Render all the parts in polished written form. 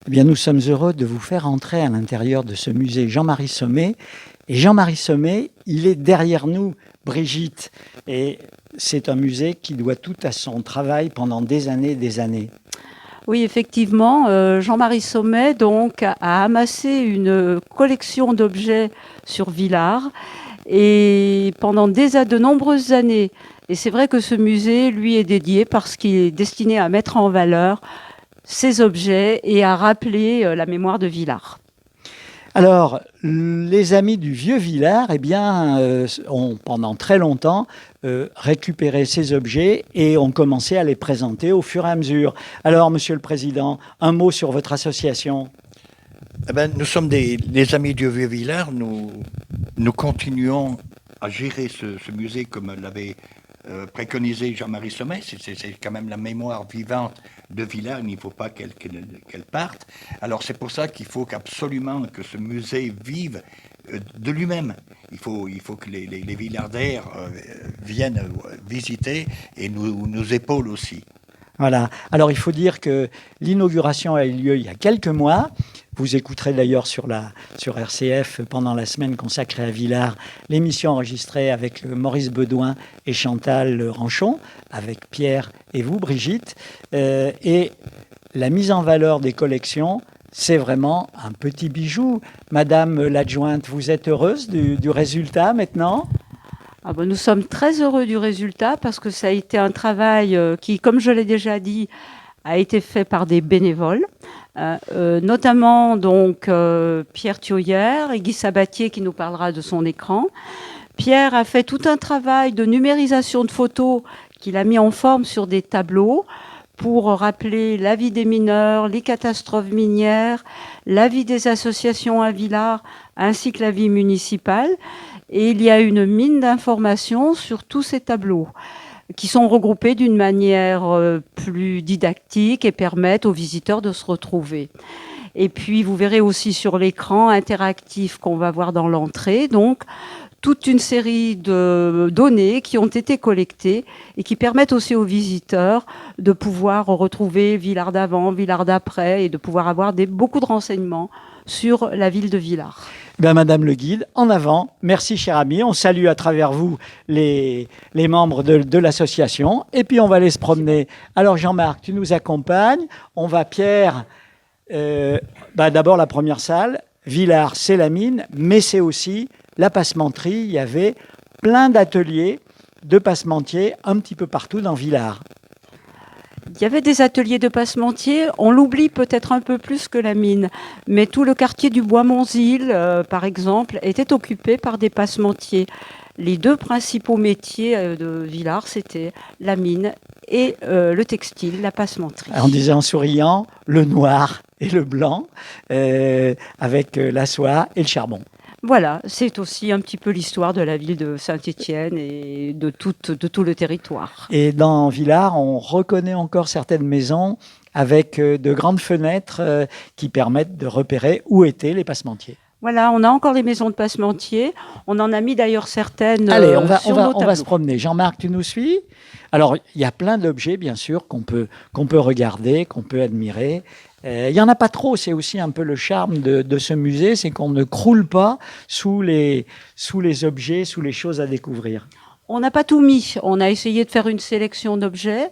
Eh bien, nous sommes heureux de vous faire entrer à l'intérieur de ce musée Jean-Marie Sommet. Et Jean-Marie Sommet, il est derrière nous, Brigitte. Et c'est un musée qui doit tout à son travail pendant des années et des années. Oui, effectivement, Jean-Marie Sommet donc a amassé une collection d'objets sur Villars et pendant de nombreuses années. Et c'est vrai que ce musée lui est dédié parce qu'il est destiné à mettre en valeur ces objets et à rappeler la mémoire de Villars. Alors, les amis du vieux Villars, eh bien, ont pendant très longtemps récupéré ces objets et ont commencé à les présenter au fur et à mesure. Alors, Monsieur le Président, un mot sur votre association. Eh ben, nous sommes des amis du Vieux-Villars. Nous continuons à gérer ce musée comme l'avait préconisé Jean-Marie Sommet. C'est quand même la mémoire vivante de Villars. Il ne faut pas qu'elle parte. Alors c'est pour ça qu'il faut absolument que ce musée vive de lui-même. Il faut que les Villardaires viennent visiter et nous épaulent aussi. Voilà. Alors, il faut dire que l'inauguration a eu lieu il y a quelques mois. Vous écouterez d'ailleurs sur RCF pendant la semaine consacrée à Villars l'émission enregistrée avec Maurice Bedoin et Chantal Ranchon, avec Pierre et vous, Brigitte. Et la mise en valeur des collections, c'est vraiment un petit bijou. Madame l'adjointe, vous êtes heureuse du résultat maintenant ? Ah ben, nous sommes très heureux du résultat parce que ça a été un travail qui, comme je l'ai déjà dit, a été fait par des bénévoles, notamment donc Pierre Thioyer et Guy Sabatier qui nous parlera de son écran. Pierre a fait tout un travail de numérisation de photos qu'il a mis en forme sur des tableaux pour rappeler la vie des mineurs, les catastrophes minières, la vie des associations à Villars, ainsi que la vie municipale. Et il y a une mine d'informations sur tous ces tableaux qui sont regroupés d'une manière plus didactique et permettent aux visiteurs de se retrouver. Et puis, vous verrez aussi sur l'écran interactif qu'on va voir dans l'entrée, donc toute une série de données qui ont été collectées et qui permettent aussi aux visiteurs de pouvoir retrouver Villars d'avant, Villars d'après et de pouvoir avoir beaucoup de renseignements sur la ville de Villars. Ben, Madame le guide, en avant. Merci, cher ami. On salue à travers vous les membres de l'association. Et puis, on va aller se promener. Alors, Jean-Marc, tu nous accompagnes. On va, Pierre, d'abord la première salle. Villars, c'est la mine, mais c'est aussi la passementerie. Il y avait plein d'ateliers de passementiers un petit peu partout dans Villars. Il y avait des ateliers de passementier, on l'oublie peut-être un peu plus que la mine, mais tout le quartier du Bois-Monzil, par exemple, était occupé par des passementiers. Les deux principaux métiers de Villars, c'était la mine et le textile, la passementerie. On disait en souriant, le noir et le blanc, avec la soie et le charbon. Voilà, c'est aussi un petit peu l'histoire de la ville de Saint-Étienne et de tout le territoire. Et dans Villars, on reconnaît encore certaines maisons avec de grandes fenêtres qui permettent de repérer où étaient les passementiers. Voilà, on a encore les maisons de passementiers. On en a mis d'ailleurs certaines. Allez, on va se promener. Jean-Marc, tu nous suis ? Alors, il y a plein d'objets, bien sûr, qu'on peut regarder, qu'on peut admirer. Il n'y en a pas trop, c'est aussi un peu le charme de ce musée, c'est qu'on ne croule pas sous les objets, sous les choses à découvrir. On n'a pas tout mis, on a essayé de faire une sélection d'objets,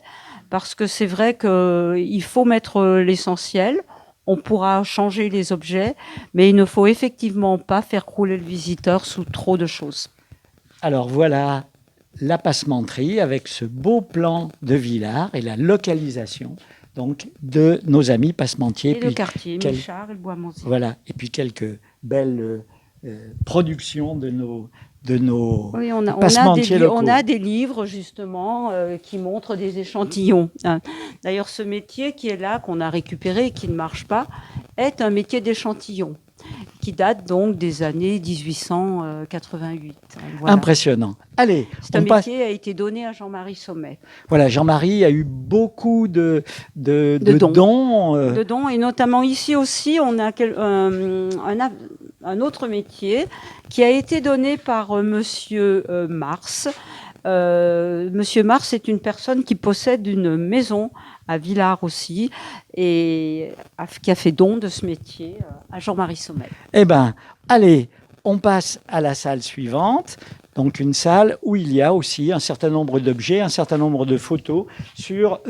parce que c'est vrai qu'il faut mettre l'essentiel, on pourra changer les objets, mais il ne faut effectivement pas faire crouler le visiteur sous trop de choses. Alors voilà la passementerie avec ce beau plan de Villars et la localisation donc de nos amis passementiers. Et le quartier, Michard et le Bois-Monzil. Voilà, et puis quelques belles productions de nos oui, passementiers locaux. On a des livres justement qui montrent des échantillons. D'ailleurs, ce métier qui est là, qu'on a récupéré et qui ne marche pas, est un métier d'échantillon qui date donc des années 1888. Voilà. Impressionnant. Allez, c'est un métier qui a été donné à Jean-Marie Sommet. Voilà, Jean-Marie a eu beaucoup de dons. De dons, et notamment ici aussi, on a un autre métier qui a été donné par Monsieur Mars, Monsieur Mars est une personne qui possède une maison à Villars aussi et qui a fait don de ce métier à Jean-Marie Sommet. Eh bien, allez, on passe à la salle suivante. Donc une salle où il y a aussi un certain nombre d'objets, un certain nombre de photos sur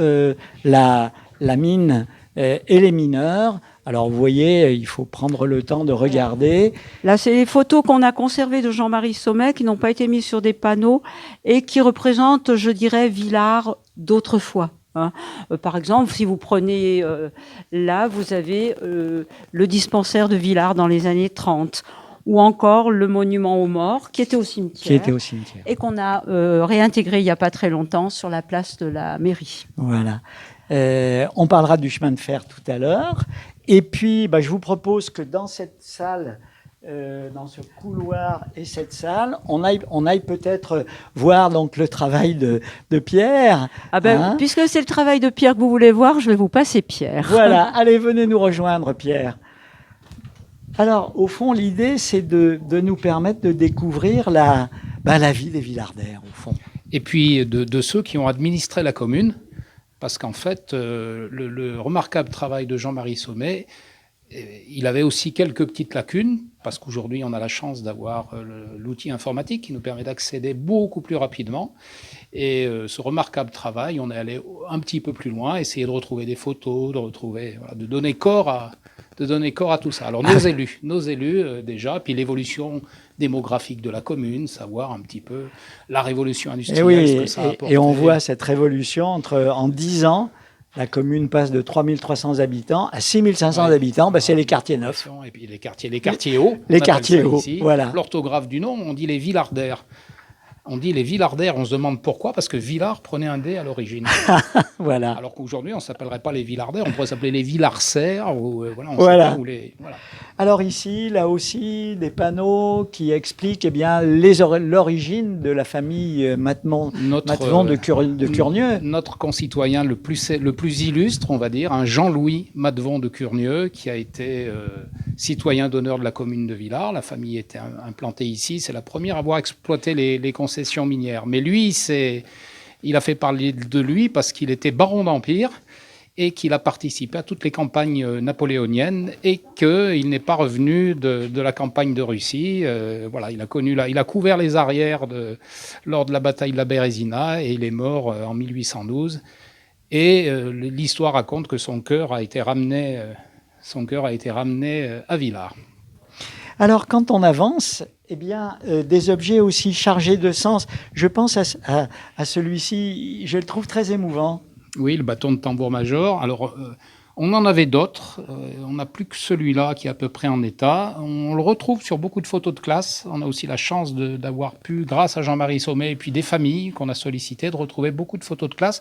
la mine et les mineurs. Alors vous voyez, il faut prendre le temps de regarder. Là, c'est les photos qu'on a conservées de Jean-Marie Sommet qui n'ont pas été mises sur des panneaux et qui représentent, je dirais, Villars d'autrefois. Hein. Par exemple, si vous prenez là, vous avez le dispensaire de Villars dans les années 30. Ou encore le monument aux morts, qui était au cimetière. Et qu'on a réintégré il n'y a pas très longtemps sur la place de la mairie. Voilà. On parlera du chemin de fer tout à l'heure. Et puis, je vous propose que dans cette salle, dans ce couloir et cette salle, on aille peut-être voir donc, le travail de Pierre. Ah ben, hein, puisque c'est le travail de Pierre que vous voulez voir, je vais vous passer Pierre. Voilà. Allez, venez nous rejoindre, Pierre. Alors, au fond, l'idée, c'est de nous permettre de découvrir la vie des Villardaires, au fond. Et puis, de ceux qui ont administré la commune, parce qu'en fait, le remarquable travail de Jean-Marie Sommet, il avait aussi quelques petites lacunes, parce qu'aujourd'hui, on a la chance d'avoir l'outil informatique qui nous permet d'accéder beaucoup plus rapidement. Et ce remarquable travail, on est allé un petit peu plus loin, essayer de retrouver des photos, de donner corps à tout ça. Alors nos élus déjà, puis l'évolution démographique de la commune, savoir un petit peu la révolution industrielle, ce que ça a apporté. Et on voit cette révolution en 10 ans. La commune passe de 3300 habitants à 6500 habitants. C'est les quartiers neufs. Et puis les quartiers hauts. Les quartiers hauts, voilà. L'orthographe du nom, on dit les Villardaires. On dit les Villardaires, on se demande pourquoi, parce que Villars prenait un D à l'origine. Voilà. Alors qu'aujourd'hui, on ne s'appellerait pas les Villardaires, on pourrait s'appeler les Villarcères. Voilà. Alors ici, là aussi, des panneaux qui expliquent l'origine de la famille Matvon de Curnieux. Notre concitoyen le plus illustre, on va dire, un Jean-Louis Matvon de Curnieux, qui a été citoyen d'honneur de la commune de Villars. La famille était implantée ici. C'est la première à avoir exploité les concessions minières. Mais lui, il a fait parler de lui parce qu'il était baron d'Empire et qu'il a participé à toutes les campagnes napoléoniennes et qu'il n'est pas revenu de la campagne de Russie. Il a couvert les arrières lors de la bataille de la Bérésina et il est mort en 1812. Et l'histoire raconte que son cœur a été ramené à Villars. Alors, quand on avance, des objets aussi chargés de sens. Je pense à celui-ci, je le trouve très émouvant. Oui, le bâton de tambour-major. Alors, on en avait d'autres. On n'a plus que celui-là qui est à peu près en état. On le retrouve sur beaucoup de photos de classe. On a aussi la chance d'avoir pu, grâce à Jean-Marie Sommet et puis des familles qu'on a sollicitées, de retrouver beaucoup de photos de classe.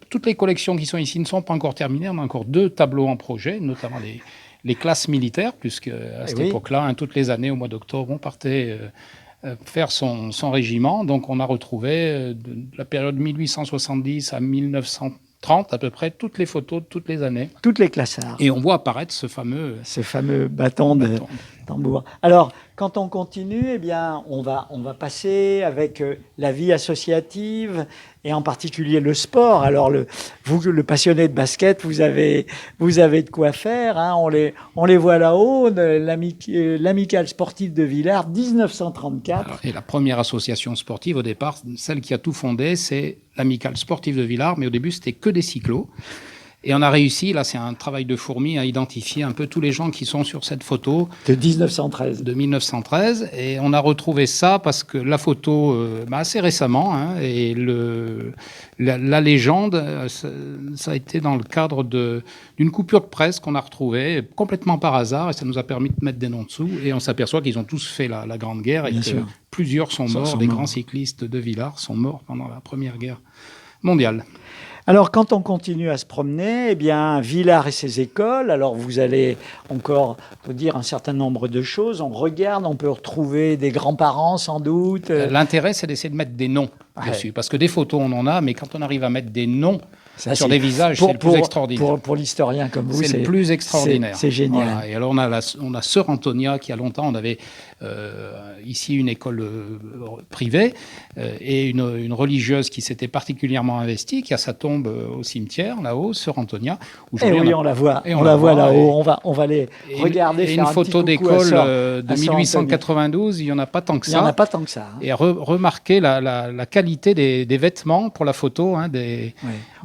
Toutes les collections qui sont ici ne sont pas encore terminées. On a encore 2 tableaux en projet, notamment les classes militaires, puisque à cette époque-là, toutes les années, au mois d'octobre, on partait faire son régiment. Donc on a retrouvé de la période 1870 à 1930 à peu près toutes les photos de toutes les années. Toutes les classards. Et on voit apparaître ce fameux bâton de tambour. Alors, quand on continue, on va passer avec la vie associative et en particulier le sport. Alors, vous, le passionné de basket, vous avez de quoi faire. Hein. On les voit là-haut, l'amicale sportive de Villars, 1934. Alors, et la première association sportive, au départ, celle qui a tout fondé, c'est l'amicale sportive de Villars. Mais au début, c'était que des cyclos. Et on a réussi, là c'est un travail de fourmi, à identifier un peu tous les gens qui sont sur cette photo. De 1913. De 1913. Et on a retrouvé ça parce que la photo, assez récemment, hein, et la légende, ça a été dans le cadre d'une coupure de presse qu'on a retrouvée complètement par hasard. Et ça nous a permis de mettre des noms dessous. Et on s'aperçoit qu'ils ont tous fait la Grande Guerre et que plusieurs sont morts. Des grands cyclistes de Villars sont morts pendant la Première Guerre mondiale. Alors, quand on continue à se promener, Villars et ses écoles, alors vous allez encore vous dire un certain nombre de choses. On regarde, on peut retrouver des grands-parents sans doute. L'intérêt, c'est d'essayer de mettre des noms dessus. Parce que des photos, on en a, mais quand on arrive à mettre des noms Ça, sur c'est- des visages, c'est le plus extraordinaire. Pour l'historien comme vous, C'est le plus extraordinaire. C'est génial. Voilà. Et alors on a Sœur Antonia qui, il y a longtemps, on avait ici une école privée et une religieuse qui s'était particulièrement investie, qui a sa tombe au cimetière là-haut, Sœur Antonia. Et oui, on la voit. On la voit là-haut. On va les regarder. Et faire une un petit photo coucou d'école à de Sœur 1892, il n'y en a pas tant que Il n'y en ça. a pas tant que ça. Hein. Et remarquer la qualité des vêtements pour la photo. Hein, Ouais.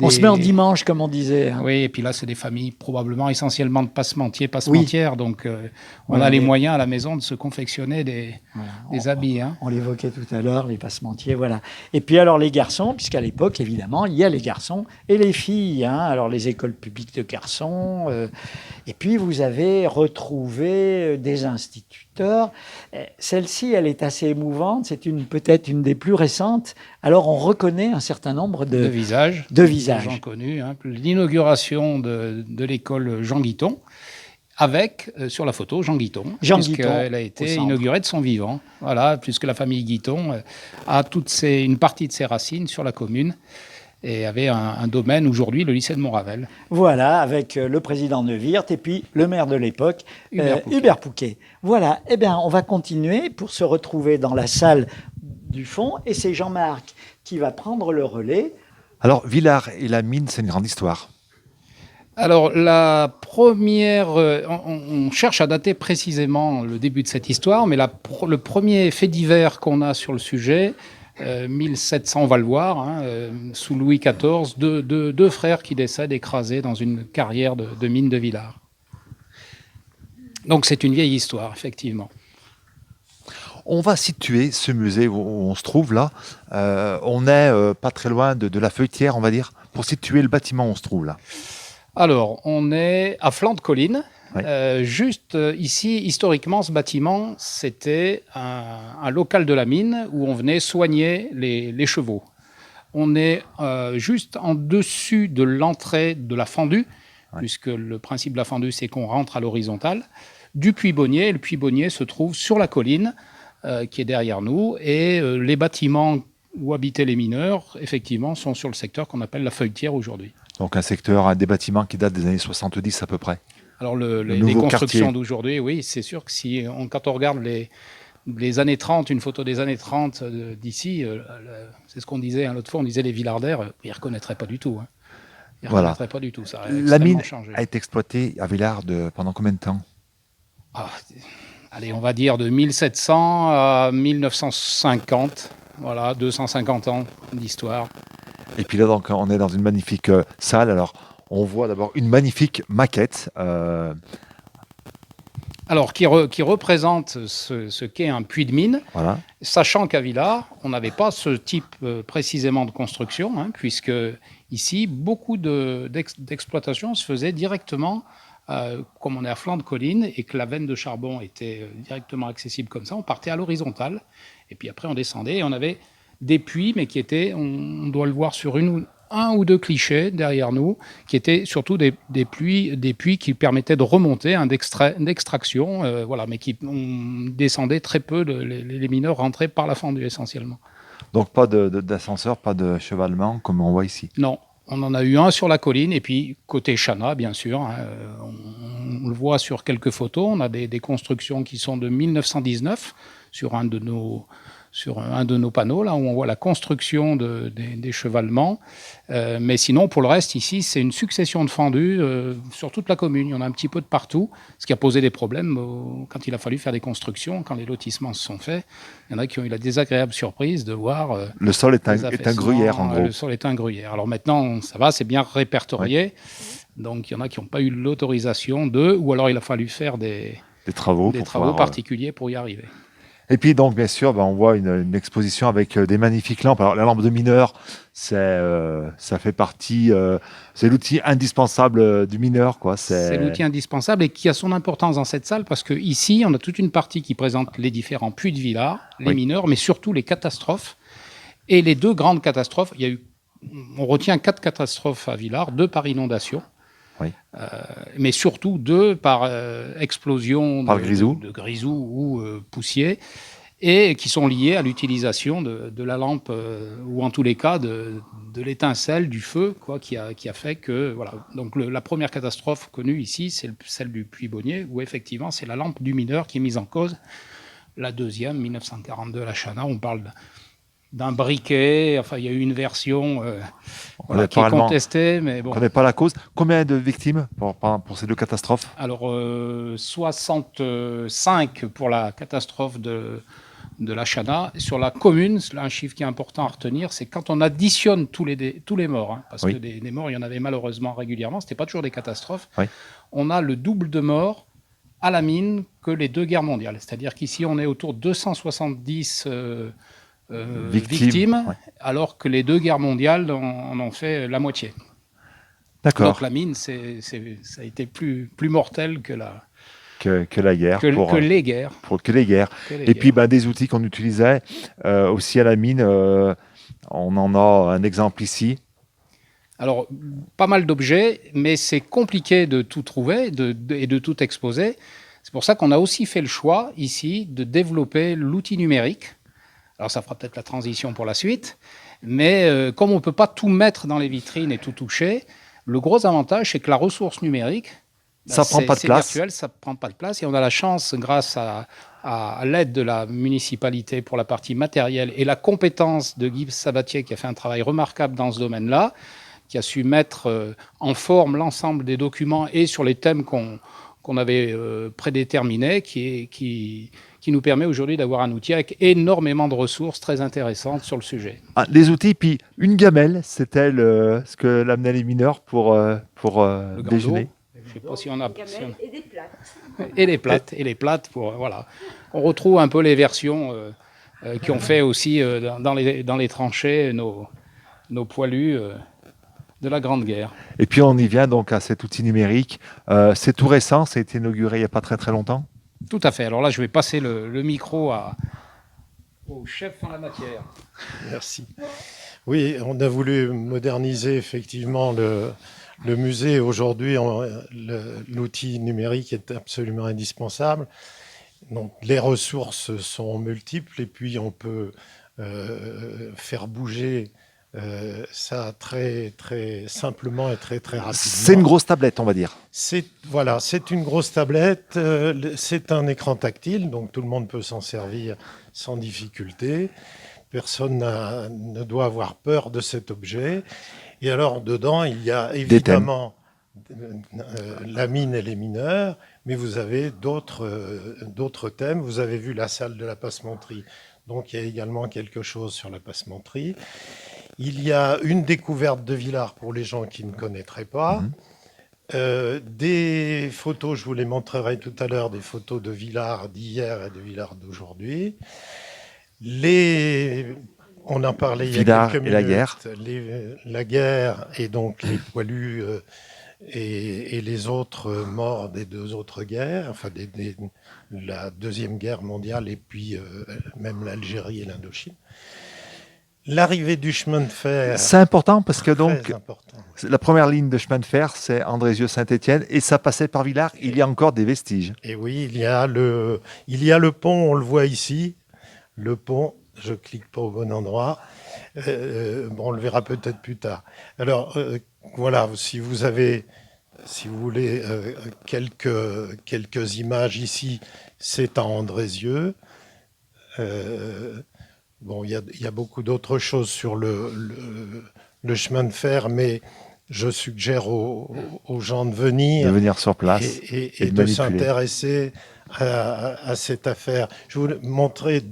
On se met en dimanche, comme on disait. Hein. Oui, et puis là, c'est des familles probablement essentiellement de passementières. Donc, on a les moyens à la maison de se confectionner des habits. Hein. On l'évoquait tout à l'heure, les passementiers, voilà. Et puis alors les garçons, puisqu'à l'époque, évidemment, il y a les garçons et les filles. Hein. Alors les écoles publiques de garçons. Et puis vous avez retrouvé des instituteurs. Celle-ci, elle est assez émouvante. C'est peut-être une des plus récentes. Alors on reconnaît un certain nombre de visages. Gens connus. Hein. L'inauguration de l'école Jean Guiton. Avec, sur la photo, Jean Guiton, puisqu'elle a été inaugurée de son vivant. Voilà, puisque la famille Guiton a une partie de ses racines sur la commune et avait un domaine aujourd'hui, le lycée de Montravel. Voilà, avec le président Neuwirth et puis le maire de l'époque, Hubert Pouquet. Voilà, eh bien, on va continuer pour se retrouver dans la salle du fond et c'est Jean-Marc qui va prendre le relais. Alors, Villars et la mine, c'est une grande histoire. Alors, la première, on cherche à dater précisément le début de cette histoire, mais le premier fait divers qu'on a sur le sujet, 1700, on va le voir, hein, sous Louis XIV, deux frères qui décèdent écrasés dans une carrière de mine de Villars. Donc, c'est une vieille histoire, effectivement. On va situer ce musée où on se trouve là. On est pas très loin de la Feuilletière, on va dire, pour situer le bâtiment où on se trouve là. Alors, on est à flanc de colline. Oui. Juste ici, historiquement, ce bâtiment, c'était un local de la mine où on venait soigner les chevaux. On est juste en dessus de l'entrée de la fendue, puisque le principe de la fendue, c'est qu'on rentre à l'horizontale, du Puy-Bonnier. Le Puy-Bonnier se trouve sur la colline qui est derrière nous. Et les bâtiments où habitaient les mineurs, effectivement, sont sur le secteur qu'on appelle la Feuilletière aujourd'hui. Donc un secteur, des bâtiments qui datent des années 70 à peu près. Alors les constructions d'aujourd'hui, oui, c'est sûr que quand on regarde les années 30, une photo des années 30 d'ici, c'est ce qu'on disait l'autre fois, on disait les Villardaires, ils ne reconnaîtraient pas du tout. Hein. Ils ne reconnaîtraient pas du tout, ça a La mine changé. a été exploitée à Villars pendant combien de temps ? Allez, on va dire de 1700 à 1950, voilà, 250 ans d'histoire. Et puis là, donc, on est dans une magnifique salle. Alors, on voit d'abord une magnifique maquette. Alors, qui représente ce qu'est un puits de mine, Voilà. sachant qu'à Villars, on n'avait pas ce type précisément de construction, hein, puisque ici, beaucoup d'exploitations se faisaient directement, comme on est à flanc de colline et que la veine de charbon était directement accessible comme ça, on partait à l'horizontale, et puis après on descendait, et on avait des puits, mais qui étaient, on doit le voir sur un ou deux clichés derrière nous, qui étaient surtout des puits qui permettaient de remonter, d'extraction, voilà, mais qui descendaient très peu, les mineurs rentraient par la fendue essentiellement. Donc pas d'ascenseur, pas de chevalement comme on voit ici. Non, on en a eu un sur la colline, et puis côté Chana, bien sûr, hein, on le voit sur quelques photos, on a des constructions qui sont de 1919 sur un de nos panneaux, là où on voit la construction des chevalements. Mais sinon, pour le reste, ici, c'est une succession de fendus sur toute la commune. Il y en a un petit peu de partout, ce qui a posé des problèmes quand il a fallu faire des constructions, quand les lotissements se sont faits. Il y en a qui ont eu la désagréable surprise de voir... le sol est un gruyère, en gros. Le sol est un gruyère. Alors maintenant, ça va, c'est bien répertorié. Ouais. Donc, il y en a qui n'ont pas eu l'autorisation ou alors il a fallu faire des travaux particuliers pour y arriver. Et puis donc bien sûr, on voit une exposition avec des magnifiques lampes. Alors la lampe de mineur, ça fait partie, c'est l'outil indispensable du mineur, quoi. C'est l'outil indispensable et qui a son importance dans cette salle parce que ici, on a toute une partie qui présente les différents puits de Villars, les mineurs, mais surtout les catastrophes. Et les deux grandes catastrophes, on retient 4 catastrophes à Villars, 2 par inondation. Oui. Mais surtout 2 par explosion par de grisou ou poussier. et qui sont liés à l'utilisation de la lampe, ou en tous les cas de l'étincelle, du feu, quoi, qui a fait que... Voilà. Donc la première catastrophe connue ici, c'est celle du Puy-Bonnier, où effectivement c'est la lampe du mineur qui est mise en cause. La deuxième, 1942 à la Chana, on parle d'un briquet. Enfin, il y a eu une version qui est contestée, mais bon. On ne connaît pas la cause. Combien de victimes pour ces deux catastrophes? Alors, 65 pour la catastrophe de la Chana. Sur la commune, là, un chiffre qui est important à retenir, c'est quand on additionne tous les morts, hein, parce que des morts, il y en avait malheureusement régulièrement, ce n'était pas toujours des catastrophes, on a le double de morts à la mine que les deux guerres mondiales. C'est-à-dire qu'ici, on est autour de 270 victimes, alors que les deux guerres mondiales en ont fait la moitié. D'accord. Donc la mine, ça a été plus mortel que la guerre. Que les guerres. Que les guerres. Et puis des outils qu'on utilisait aussi à la mine, on en a un exemple ici. Alors, pas mal d'objets, mais c'est compliqué de tout trouver et de tout exposer. C'est pour ça qu'on a aussi fait le choix, ici, de développer l'outil numérique. Alors, ça fera peut-être la transition pour la suite. Mais comme on ne peut pas tout mettre dans les vitrines et tout toucher, le gros avantage, c'est que la ressource numérique, ça prend pas de place. Virtuel, ça prend pas de place. Et on a la chance, grâce à l'aide de la municipalité pour la partie matérielle et la compétence de Guy Sabatier, qui a fait un travail remarquable dans ce domaine-là, qui a su mettre en forme l'ensemble des documents et sur les thèmes qu'on avait prédéterminés, qui nous permet aujourd'hui d'avoir un outil avec énormément de ressources très intéressantes sur le sujet. Les outils, puis une gamelle, c'était ce que l'amenaient les mineurs pour déjeuner. Je sais pas si on a... Et des plates. Et les plates pour... Voilà. On retrouve un peu les versions qui ont fait aussi dans les tranchées nos poilus de la Grande Guerre. Et puis on y vient donc à cet outil numérique. C'est tout récent, ça a été inauguré il n'y a pas très très longtemps. Tout à fait. Alors là, je vais passer le micro au chef en la matière. Merci. Oui, on a voulu moderniser effectivement le musée. Aujourd'hui, l'outil numérique est absolument indispensable. Donc, les ressources sont multiples et puis on peut faire bouger ça très, très simplement et très, très rapidement. C'est une grosse tablette, on va dire. C'est une grosse tablette. C'est un écran tactile, donc tout le monde peut s'en servir sans difficulté. Personne ne doit avoir peur de cet objet. Et alors, dedans, il y a évidemment la mine et les mineurs, mais vous avez d'autres thèmes. Vous avez vu la salle de la passementerie, donc il y a également quelque chose sur la passementerie. Il y a une découverte de Villars pour les gens qui ne connaîtraient pas. Des photos, je vous les montrerai tout à l'heure, des photos de Villars d'hier et de Villars d'aujourd'hui. On en parlait il y a quelques minutes. La guerre. La guerre et donc les poilus et les autres morts des deux autres guerres, enfin la Deuxième Guerre mondiale et puis même l'Algérie et l'Indochine. L'arrivée du chemin de fer. C'est important parce que donc important. La première ligne de chemin de fer, c'est Andrézieux-Saint-Étienne et ça passait par Villars. Il y a encore des vestiges. Et oui, il y a le pont, on le voit ici. Le pont, je clique pas au bon endroit. On le verra peut-être plus tard. Alors voilà, si vous voulez quelques images ici, c'est à Andrézieux. Il y a beaucoup d'autres choses sur le chemin de fer, mais je suggère aux gens de venir sur place et de s'intéresser à cette affaire. Je vais vous montrer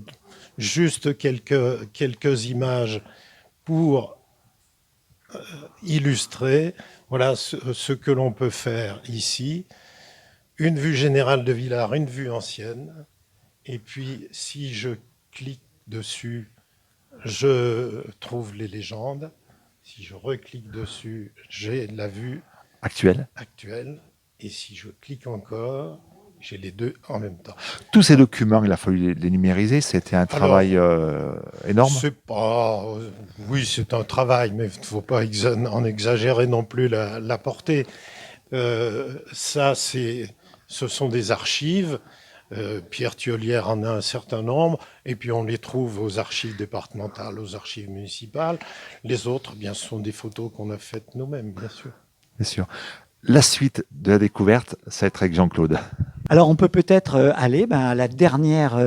juste quelques images pour illustrer ce que l'on peut faire ici. Une vue générale de Villars, une vue ancienne. Et puis, si je clique dessus, je trouve les légendes. Si je reclique dessus, j'ai la vue actuelle. Et si je clique encore, j'ai les deux en même temps. Tous ces documents, il a fallu les numériser. C'était un travail énorme. Oui, c'est un travail, mais il ne faut pas en exagérer non plus la portée. Ce sont des archives. Pierre Thiollière en a un certain nombre, et puis on les trouve aux archives départementales, aux archives municipales. Les autres, bien, ce sont des photos qu'on a faites nous-mêmes, bien sûr. Bien sûr. La suite de la découverte, ça va être avec Jean-Claude. Alors, on peut peut-être aller à la dernière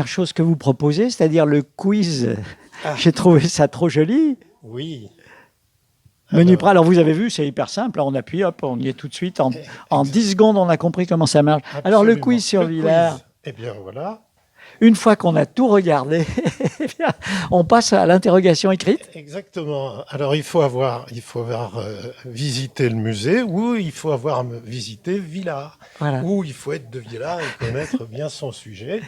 chose que vous proposez, c'est-à-dire le quiz. Ah. J'ai trouvé ça trop joli. Oui. Menu prêt. Alors, vous avez vu, c'est hyper simple. On appuie, hop, on y est tout de suite. En 10 secondes, on a compris comment ça marche. Alors, le quiz sur Villars. Eh bien, voilà. Une fois qu'on a tout regardé, on passe à l'interrogation écrite. Exactement. Alors, il faut avoir visité le musée, ou il faut avoir visité Villars, Voilà. ou il faut être de Villars et connaître bien son sujet.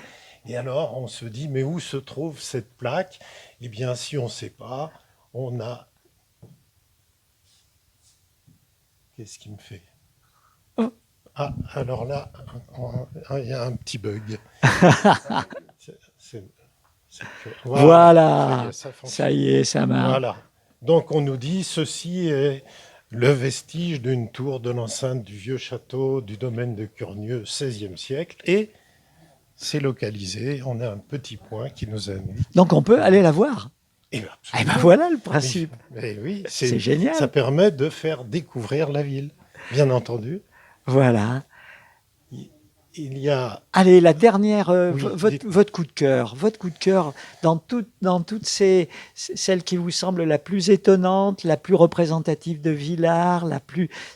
Et alors, on se dit, mais où se trouve cette plaque? Eh bien, si on ne sait pas, on a... Qu'est-ce qui me fait? Oh. Ah, alors là, il y a un petit bug. Voilà. Ça fonctionne. Ça y est, ça marche. Voilà. Donc on nous dit, ceci est le vestige d'une tour de l'enceinte du vieux château du domaine de Curnieu, XVIe siècle, et c'est localisé. On a un petit point qui nous indique. Donc, on peut aller la voir. Et ben, Eh ben voilà le principe. oui, C'est génial. Ça permet de faire découvrir la ville, bien entendu. Voilà. Il y a... Allez, la dernière, Oui, votre coup de cœur. Votre coup de cœur dans toutes celles qui vous semblent la plus étonnante, la plus représentative de Villars,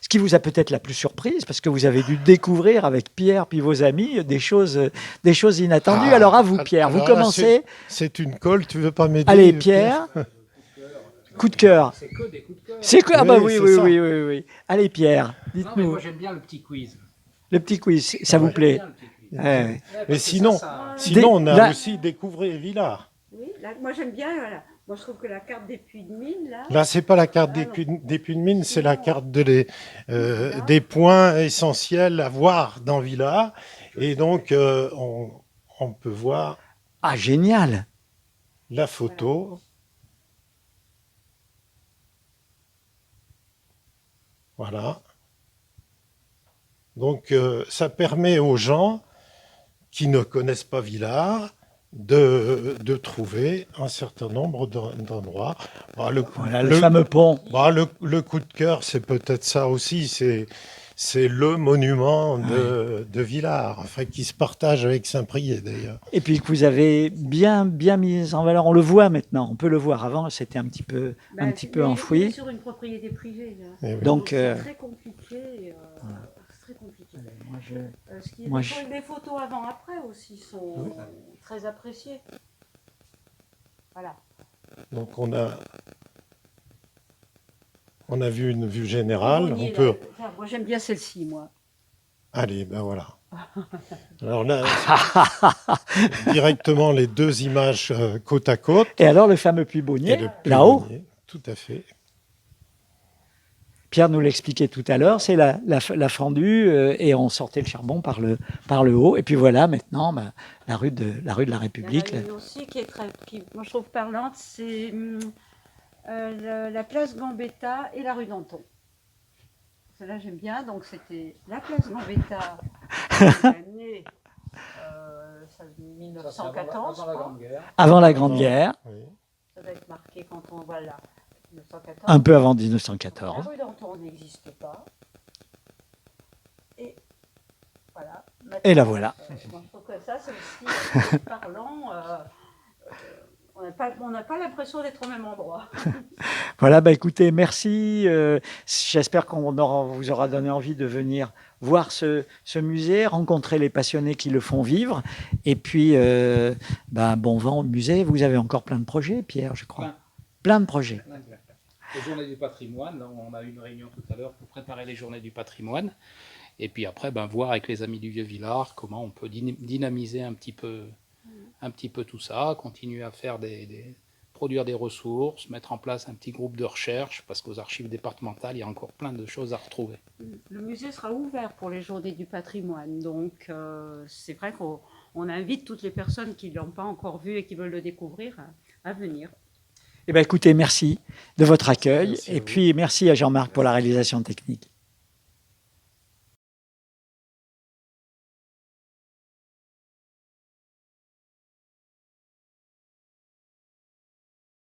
ce qui vous a peut-être la plus surprise, parce que vous avez dû découvrir avec Pierre puis vos amis des choses inattendues. Alors à vous, Pierre, vous alors là, commencez. C'est une colle, tu veux pas m'aider? Allez, Pierre. Coup de cœur. C'est que des coups de cœur. C'est quoi? Ah Oui, bah oui, c'est oui, ça. oui, oui, oui. Allez, Pierre, Non, mais dites-nous. moi j'aime bien le petit quiz. Le petit quiz, ça vous plaît? J'aime bien le petit quiz. Ouais. Ouais, parce Mais que sinon, ça- sinon on a Là- aussi découvert Villars. Oui, là, moi j'aime bien. Voilà. Moi je trouve que la carte des puits de mine, là. Là, c'est pas la carte Ah, des puits de mine, c'est la carte des points essentiels à voir dans Villars. Et donc, on peut voir Ah, génial. la photo. Voilà. Donc, ça permet aux gens qui ne connaissent pas Villars de trouver un certain nombre d'endroits. Bah, Voilà le fameux pont. le coup de cœur, c'est peut-être ça aussi. C'est le monument de Villars, enfin, qui se partage avec Saint-Priest d'ailleurs. Et puis que vous avez bien mis en valeur. On le voit maintenant. On peut le voir. Avant, c'était un petit peu Bah, il est enfoui. sur une propriété privée, là. Eh oui. Donc, C'est très compliqué. C'est très compliqué. Les photos avant-après aussi sont très appréciées. Voilà. Donc on a vu une vue générale. On y On est, peut... là. Enfin, moi j'aime bien celle-ci, moi. Allez, ben voilà. Alors là, directement les deux images côte à côte. Et alors le fameux puits Et Bonnier, le puits là-haut, Bonnier, tout à fait. Pierre nous l'expliquait tout à l'heure, c'est la fendue et on sortait le charbon par le haut. Et puis voilà, maintenant, la rue de la République. Il y en a une aussi qui, moi je trouve parlante, c'est la place Gambetta et la rue Danton. Celle-là j'aime bien, donc c'était la place Gambetta, l'année 1914, Avant la Grande Guerre. Avant la Grande Guerre, Oui. ça doit être marqué quand on voit là, 1914. un peu avant La 1914. rue Danton n'existe pas. Et voilà. Et la voilà. Moi, je trouve que ça, c'est aussi parlant. On n'a pas l'impression d'être au même endroit. Voilà, écoutez, merci. J'espère vous aura donné envie de venir voir ce musée, rencontrer les passionnés qui le font vivre. Et puis, bon vent au musée. Vous avez encore plein de projets, Pierre, je crois. Plein de projets. Les journées du patrimoine, on a eu une réunion tout à l'heure pour préparer les journées du patrimoine. Et puis après, voir avec les amis du Vieux-Villars comment on peut dynamiser un petit peu tout ça, continuer à faire produire des ressources, mettre en place un petit groupe de recherche, parce qu'aux archives départementales, il y a encore plein de choses à retrouver. Le musée sera ouvert pour les journées du patrimoine. Donc, c'est vrai qu'on invite toutes les personnes qui ne l'ont pas encore vu et qui veulent le découvrir à venir. Eh bien, écoutez, merci de votre accueil. Merci à Et vous. puis, merci à Jean-Marc pour la réalisation technique.